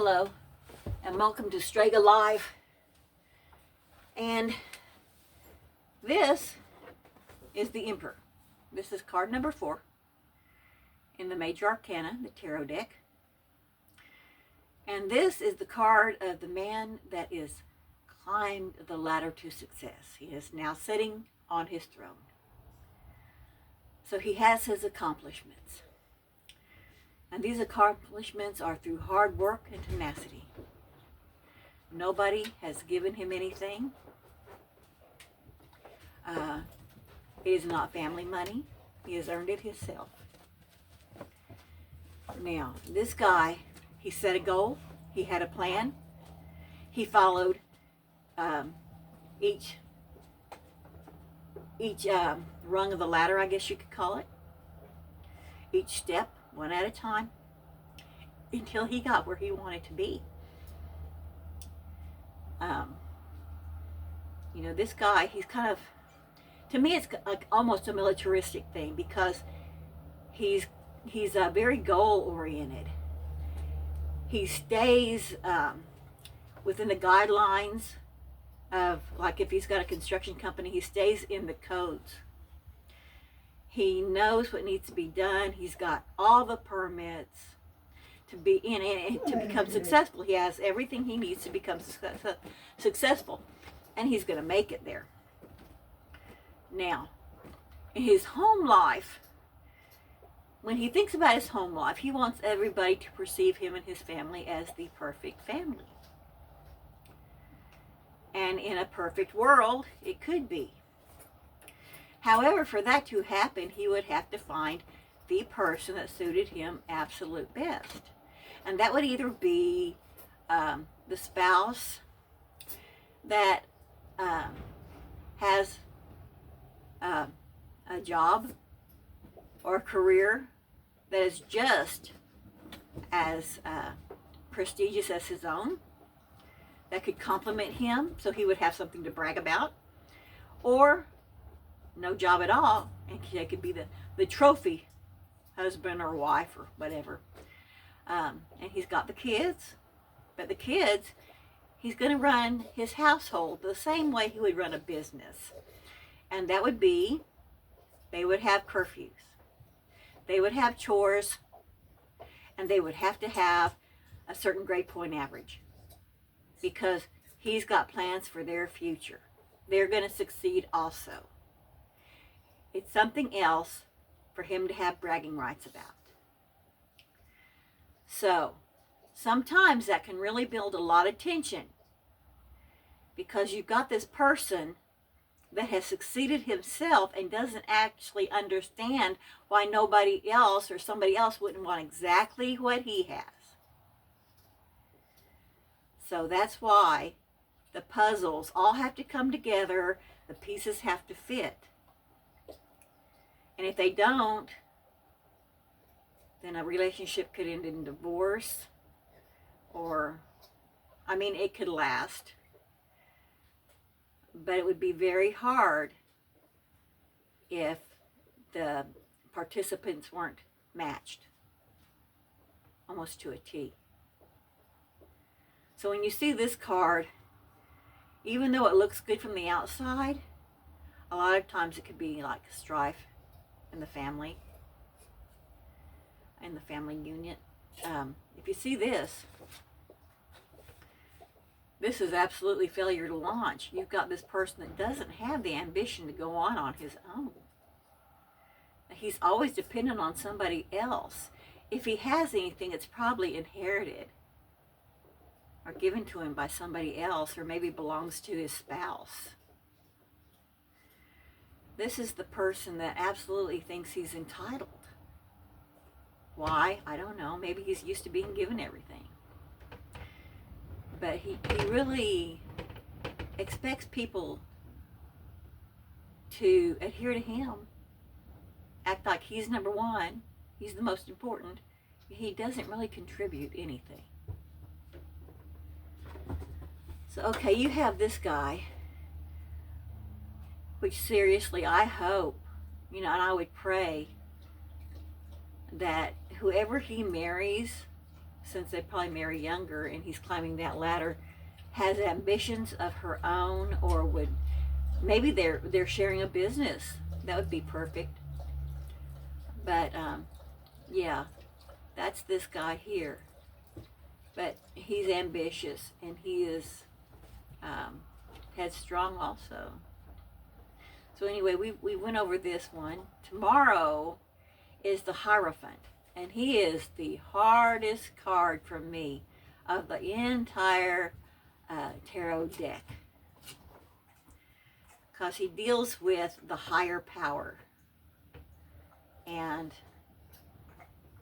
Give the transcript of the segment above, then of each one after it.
Hello, and welcome to Strega Live. And this is the Emperor. This is card number 4 in the Major Arcana, the Tarot deck. And this is the card of the man that is climbed the ladder to success. He is now sitting on his throne. So he has his accomplishments. And these accomplishments are through hard work and tenacity. Nobody has given him anything. It is not family money. He has earned it himself. Now, this guy, he set a goal. He had a plan. He followed each rung of the ladder, I guess you could call it. Each step, one at a time, until he got where he wanted to be. This guy, he's kind of, to me, it's like almost a militaristic thing, because he's very goal-oriented. He stays within the guidelines of, like, if he's got a construction company, he stays in the codes. He knows what needs to be done. He's got all the permits to be in it, to become successful. He has everything he needs to become successful, and he's going to make it there. Now, in his home life, when he thinks about his home life, he wants everybody to perceive him and his family as the perfect family. And in a perfect world, it could be. However, for that to happen, he would have to find the person that suited him absolute best. And that would either be the spouse that has a job or a career that is just as prestigious as his own, that could complement him so he would have something to brag about, or no job at all, and they could be the trophy husband or wife or whatever. And he's got the kids, but the kids, he's going to run his household the same way he would run a business. And that would be, they would have curfews, they would have chores, and they would have to have a certain grade point average, because he's got plans for their future. They're going to succeed also. It's something else for him to have bragging rights about. So, sometimes that can really build a lot of tension, because you've got this person that has succeeded himself and doesn't actually understand why nobody else or somebody else wouldn't want exactly what he has. So that's why the puzzles all have to come together, the pieces have to fit. And if they don't, then a relationship could end in divorce, or, it could last. But it would be very hard if the participants weren't matched, almost to a T. So when you see this card, even though it looks good from the outside, a lot of times it could be like strife in the family union. If you see this is absolutely failure to launch. You've got this person that doesn't have the ambition to go on his own. He's always dependent on somebody else. If he has anything, it's probably inherited or given to him by somebody else, or maybe belongs to his spouse. This is the person that absolutely thinks he's entitled. Why? I don't know. Maybe he's used to being given everything. But he really expects people to adhere to him, act like he's number one, he's the most important. He doesn't really contribute anything. So, okay, you have this guy, which seriously, I hope, and I would pray that whoever he marries since they probably marry younger and he's climbing that ladder, has ambitions of her own, or would, maybe they're sharing a business. That would be perfect. But yeah, that's this guy here. But he's ambitious, and he is headstrong also. So anyway, we went over this one. Tomorrow is the Hierophant, and he is the hardest card for me of the entire tarot deck, because he deals with the higher power. And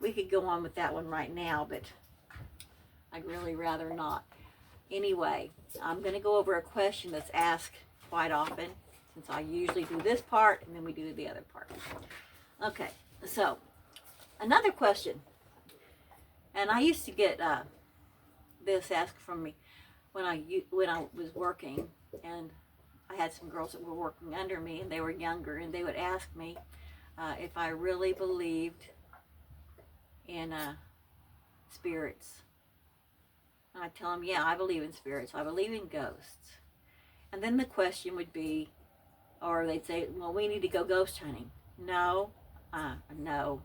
we could go on with that one right now, but I'd really rather not. Anyway, I'm going to go over a question that's asked quite often, since I usually do this part and then we do the other part. Okay, so another question, and I used to get this asked from me when I was working, and I had some girls that were working under me, and they were younger, and they would ask me if I really believed in spirits. And I tell them, yeah, I believe in spirits. I believe in ghosts. And then the question would be, or they'd say, well, we need to go ghost hunting. No, no.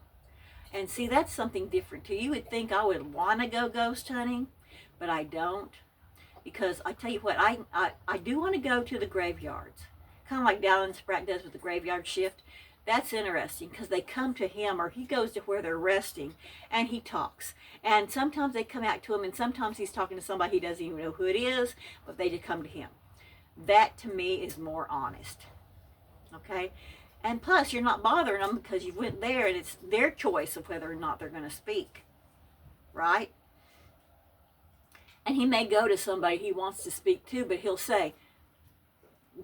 And see, that's something different too. You would think I would want to go ghost hunting, but I don't. Because I tell you what, I do want to go to the graveyards. Kind of like Dallin Spratt does with the graveyard shift. That's interesting, because they come to him, or he goes to where they're resting, and he talks. And sometimes they come out to him, and sometimes he's talking to somebody he doesn't even know who it is, but they just come to him. That, to me, is more honest. Okay? And plus, you're not bothering them because you went there, and it's their choice of whether or not they're going to speak. Right? And he may go to somebody he wants to speak to, but he'll say,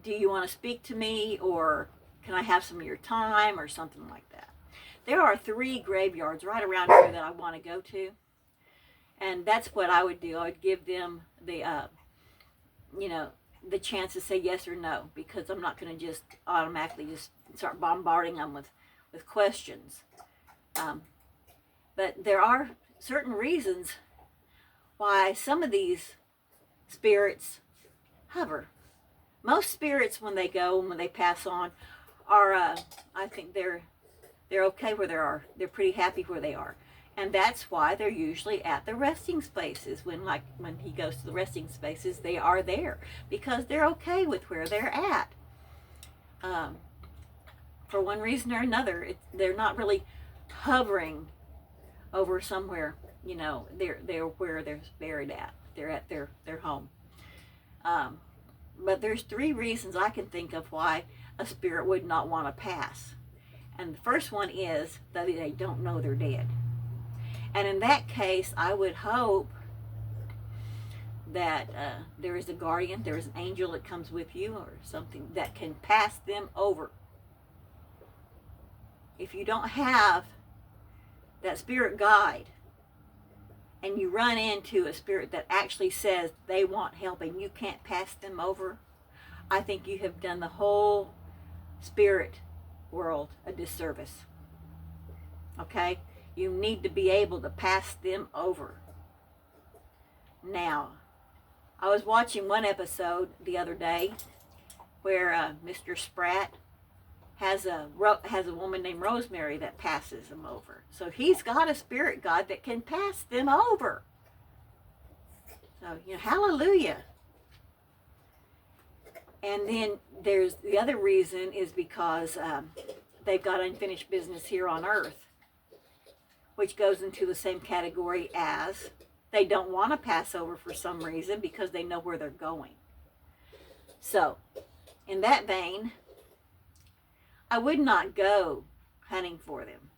do you want to speak to me, or can I have some of your time, or something like that. There are 3 graveyards right around here that I want to go to. And that's what I would do. I would give them the, the chance to say yes or no, because I'm not going to just automatically just start bombarding them with questions. But there are certain reasons why some of these spirits hover. Most spirits, when they go, when they pass on, are, I think they're okay where they are. They're pretty happy where they are. And that's why they're usually at the resting spaces. When he goes to the resting spaces, they are there because they're okay with where they're at. For one reason or another, they're not really hovering over somewhere. They're where they're buried at. They're at their home. But there's 3 reasons I can think of why a spirit would not want to pass. And the first one is that they don't know they're dead. And in that case, I would hope that there is a guardian, there is an angel that comes with you, or something that can pass them over. If you don't have that spirit guide, and you run into a spirit that actually says they want help and you can't pass them over, I think you have done the whole spirit world a disservice. Okay? You need to be able to pass them over. Now, I was watching one episode the other day where Mr. Spratt has a woman named Rosemary that passes them over. So he's got a spirit guide that can pass them over. So, hallelujah. And then there's the other reason is because they've got unfinished business here on earth, which goes into the same category as they don't want to pass over for some reason because they know where they're going. So, in that vein, I would not go hunting for them.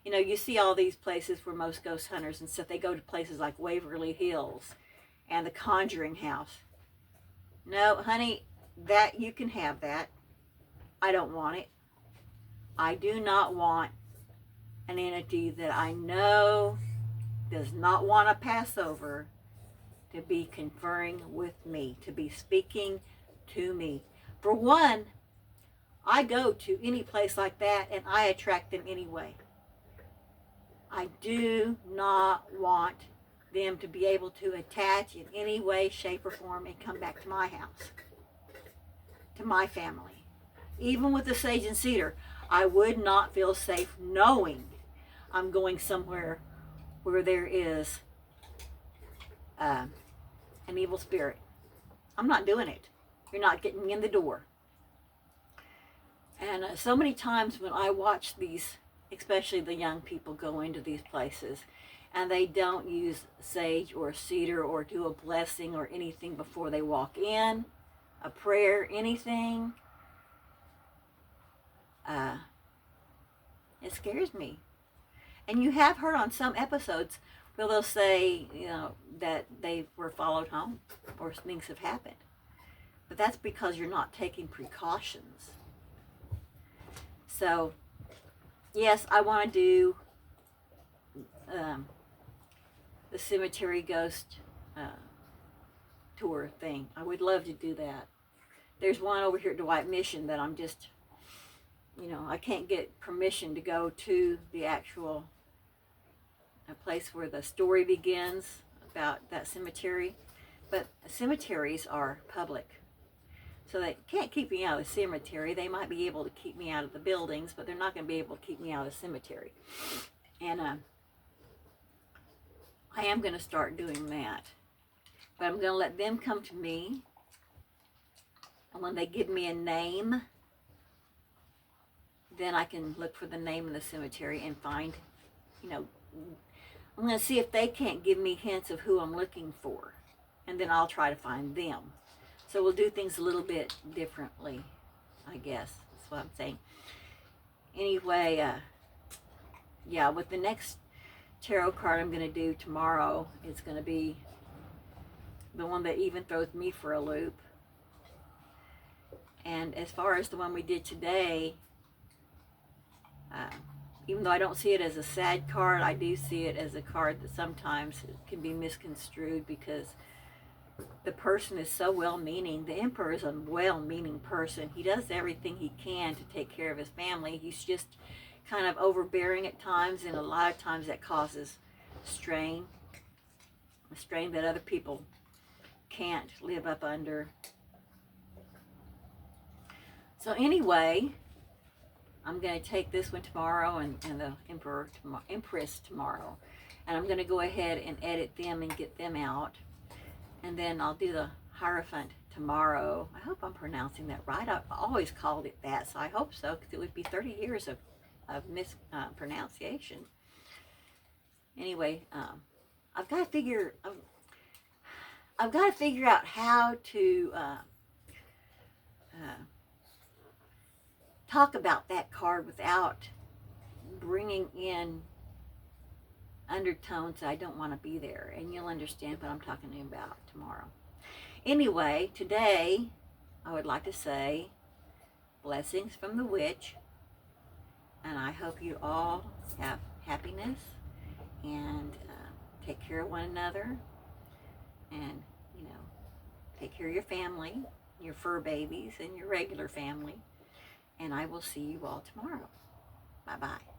You see all these places where most ghost hunters and stuff, they go to places like Waverly Hills and the Conjuring House. No, honey, that you can have that. I don't want it. I do not want an entity that I know does not want to pass over to be conferring with me, to be speaking to me. For one, I go to any place like that and I attract them anyway. I do not want them to be able to attach in any way, shape, or form and come back to my house, to my family. Even with the sage and cedar, I would not feel safe knowing I'm going somewhere where there is an evil spirit. I'm not doing it. You're not getting me in the door. And so many times when I watch these, especially the young people go into these places, and they don't use sage or cedar or do a blessing or anything before they walk in, a prayer, anything, it scares me. And you have heard on some episodes where they'll say, that they were followed home or things have happened. But that's because you're not taking precautions. So, yes, I want to do the cemetery ghost tour thing. I would love to do that. There's one over here at Dwight Mission that I'm just, I can't get permission to go to the actual place where the story begins about that cemetery. But cemeteries are public. So they can't keep me out of the cemetery. They might be able to keep me out of the buildings, but they're not going to be able to keep me out of the cemetery. And I am going to start doing that. But I'm going to let them come to me. And when they give me a name, then I can look for the name of the cemetery and find, I'm going to see if they can't give me hints of who I'm looking for. And then I'll try to find them. So we'll do things a little bit differently, I guess. That's what I'm saying. Anyway, yeah, with the next tarot card I'm going to do tomorrow, it's going to be the one that even throws me for a loop. And as far as the one we did today, even though I don't see it as a sad card, I do see it as a card that sometimes can be misconstrued because the person is so well-meaning. The Emperor is a well-meaning person. He does everything he can to take care of his family. He's just kind of overbearing at times, and a lot of times that causes strain, a strain that other people can't live up under. So anyway, I'm going to take this one tomorrow and the Empress tomorrow. And I'm going to go ahead and edit them and get them out. And then I'll do the Hierophant tomorrow. I hope I'm pronouncing that right. I've always called it that, so I hope so, because it would be 30 years of mispronunciation. Anyway, I've got to figure out how to talk about that card without bringing in undertones I don't want to be there, and you'll understand what I'm talking about tomorrow. Anyway, today I would like to say blessings from the witch, and I hope you all have happiness and take care of one another, and take care of your family, your fur babies, and your regular family. And I will see you all tomorrow. Bye-bye.